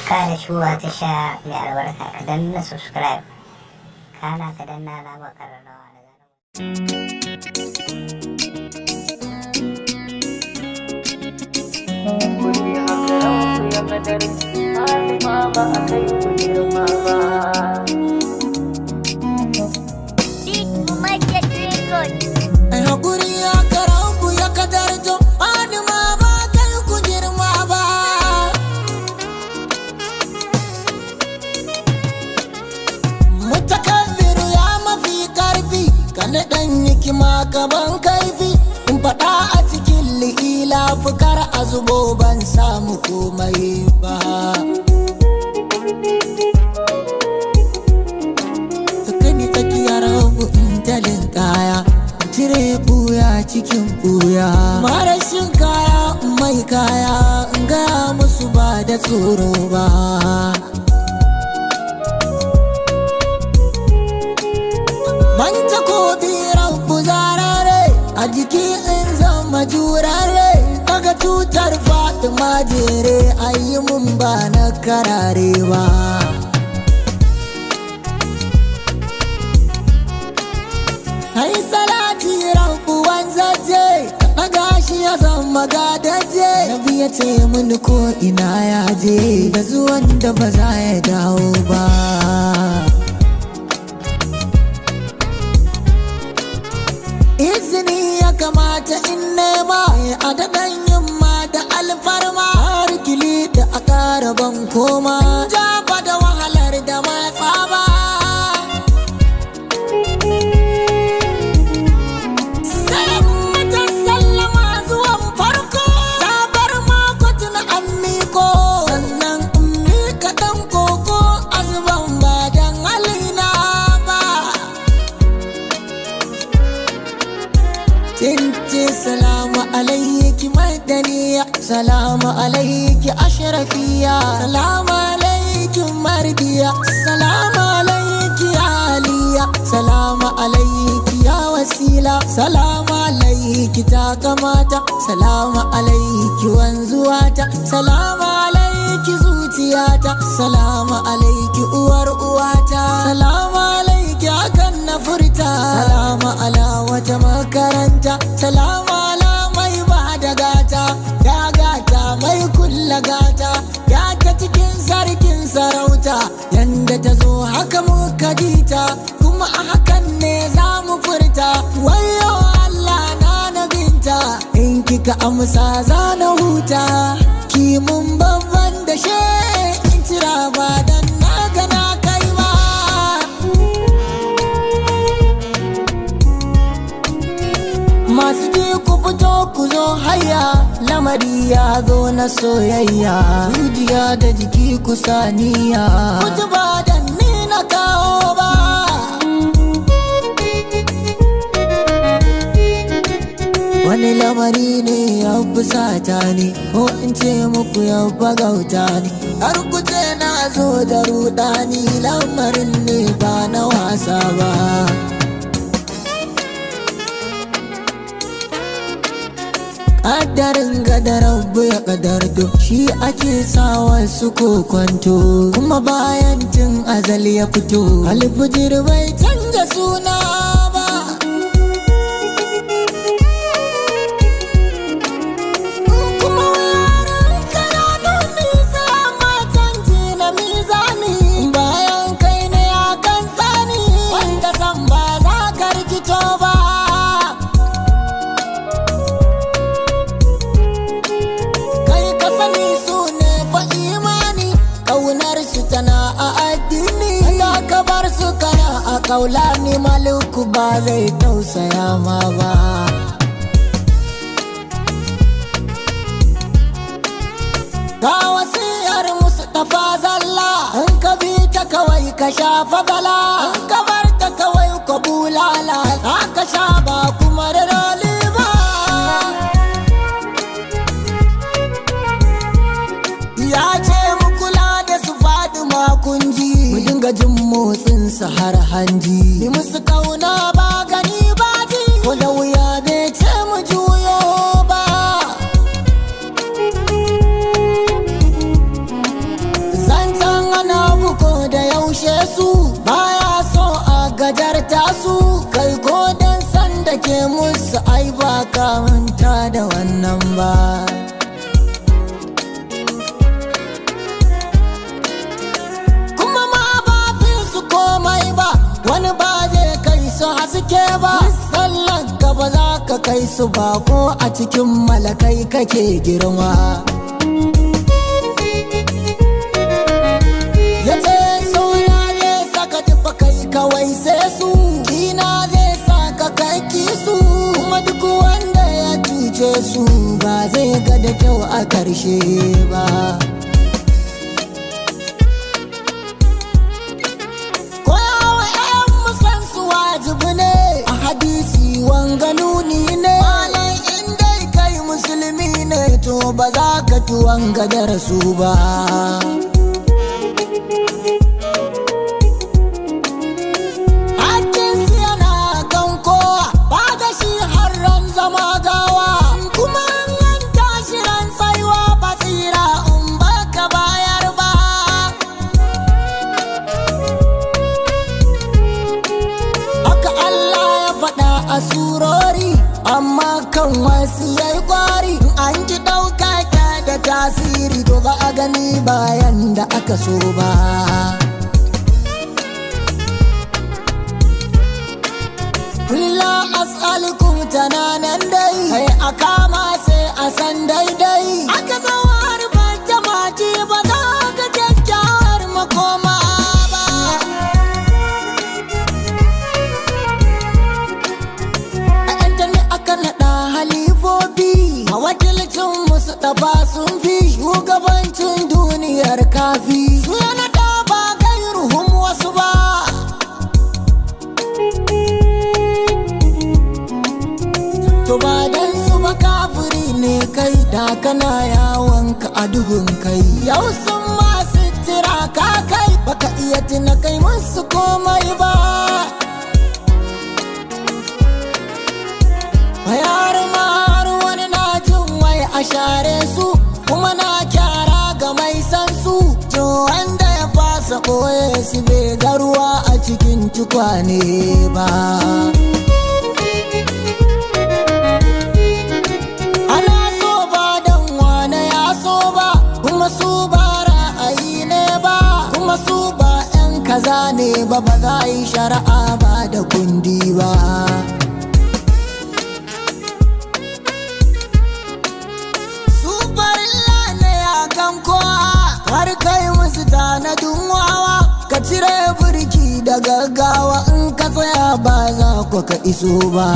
kare shuwa ta sha mai albarka ka danna subscribe kana ka danna alamar ƙararrawa da kudi hakaran ku ya kadari alima ba a kai ku girma ba. Ai hakuri hakaran ku ya kadarto alima ba kai ku girma ba. Mutakabbiru ya mafi karfi kana dan hikima gaban kaifi in faɗa a cikin li'ila fukar a zubo ban samu komai ba. Sakani tsakiyar rabu in talin kaya cire buya cikin buya marashin kaya mai kaya in ga musu ba da tsoro ba. Manta ko rabu zarare a jiki in zama jurare kaga tutar Fatima jere ayi mun ba na karare ba. Hai salati rabu wanzaje daga shi ya zama gadaje nabi ya ce mun ko ina ya je da zuwan da ba za ya dawo ba. Izini ya kamata in nema a daɗan yamma da alfarma har kili da a ƙara ban koma jaba da wahalar da matsa ba. Sai mata sallama zuwan farko ta bar makot na an miko sannan in mika ɗan koko azuban ba dan halina ba. Tince salamu alaiki madaniya salamu alaiki ashrafiya salamu alaiki mardiya salamu alaiki aliya salamu alaiki ya wasila salamu alaiki ta kamata salamu alaiki wanzuwata salamu alaiki zuciyata salamu alaiki uwar uwata salamu alaiki hakan na furta salamu ala wata makaranta salamu ala mai ba da gata ya gata mai kulla gata ya ta cikin sarkin sarauta yanda ta zo haka muka jita kuma a hakan ne za mu furta wayo Allah na nabinta in kika amsa za na huta ki mun babban da she in tira ba dan na gana kai ba. Masu ji ku fito ku zo haya lamari ya zo na soyayya zuciya da jiki ku saniya mutu ba dan ni na kawo ba. Wani lamari ne ya fusata ne ko in ce muku ya bagauta ne har ku ce na zo da rudani lamarin ne ba na wasa ba. Ƙaddarin gada rabu ya ƙadarto shi ake sa wasu kokwanto kuma bayan tun azal ya fito alfijir bai canza suna ba. Kuma yaran kananu nisa matan ji na mizani bayan kai ne ya kan tsani wanda san ba za ka rikito ba. Ƙaunarsu tana a addini da ka bar su kana a kaula ni maluku ba zai tausaya ma ba. Ga wasiyar Mustapha zalla in ka bi ta kawai ka shafa bala in ka bar ta kawai ka bulala ka sha ba kuma da roli ba. Ya ce mu kula da su Fatima kunji mu dinga jin motsin su har hanji ni musu kauna ba gani ba ji ko da wuya bai ce mu juyo ba. Zan kushe su, baya so a gajarta su, kai ko dan san da ke musu ai ba ka manta da wannan ba. Kuma ma ba fi su komai ba, wani ba zai kai su haske ba, sallan ka ba za ka kai su ba, ko a cikin malakai kake girma. Yace sauna zai saka tufa kai kawai sai su, kina zai saka kai su, kuma duk wanda ya cuce su ba zai ga da kyau a karshe ba. Koyawa 'yan musan su wajibi ne, a hadisi wanga nuni ne, malai in dai kai musulmi ne to ba za ka ci wanga darasu ba. Surori amma kan wasu yayi kwari, an ji ɗauka da tasiri to ba a gani bayan da aka so ba. La as'alukum tananan dai, kai a kama sai a san daidai, aka zawa harbar jama'i ba za ka kyakkyawar makoma. A wakilcin musu ɗaba sun fi shugabancin duniyar kafi, su yana ɗaba gairuhun wasu ba. To ba dan su ba kafiri ne kai, da kana yawonka a duhun kai, yau sun masu tira ka kai, baka iya tina kai musu komai ba. A share su kuma na kyara ga mai san su, to wanda ya fasa ɓoye su bai ga ruwa a cikin tukwane ba. Ana so ba dan wane ya so ba, kuma su ba ra'ayi ne ba, kuma su ba 'yan kaza ne ba, ba za a yi shari'a ba da kundi ba. Har kai musu tanadin wawa, ka cire birki da gaggawa, in ka tsaya ba za ku ka iso ba.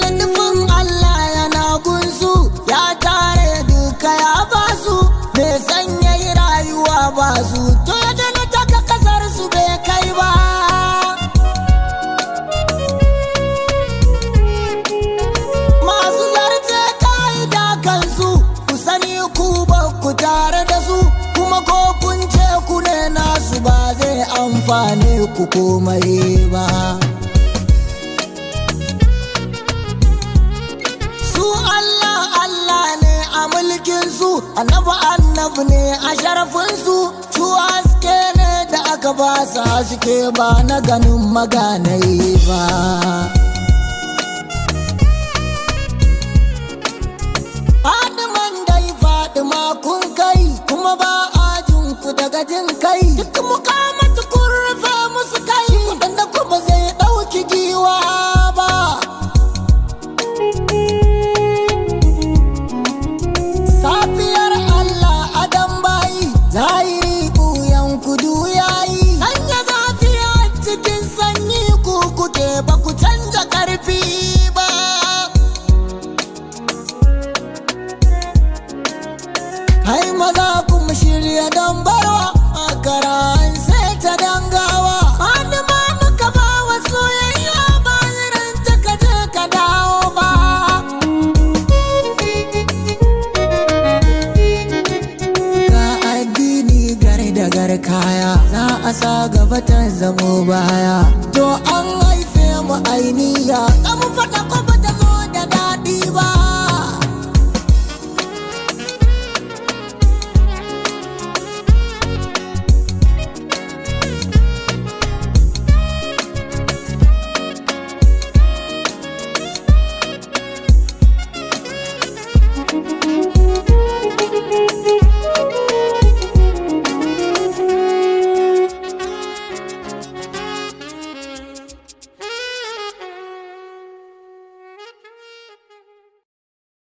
Ladufin Allah yana gunsu, ya tare duka ya basu, bai sanya yi rayuwa ba su, to ya dana taka kasar su bai kai ba. Ku tare da su, kuma ko kun ce ku ne nasu ba zai amfane ku komai ba. Su Allah Allah ne a mulkin su, annabi ne a sharafin su haske ne da aka ba su haske ba na ganin maganai ba.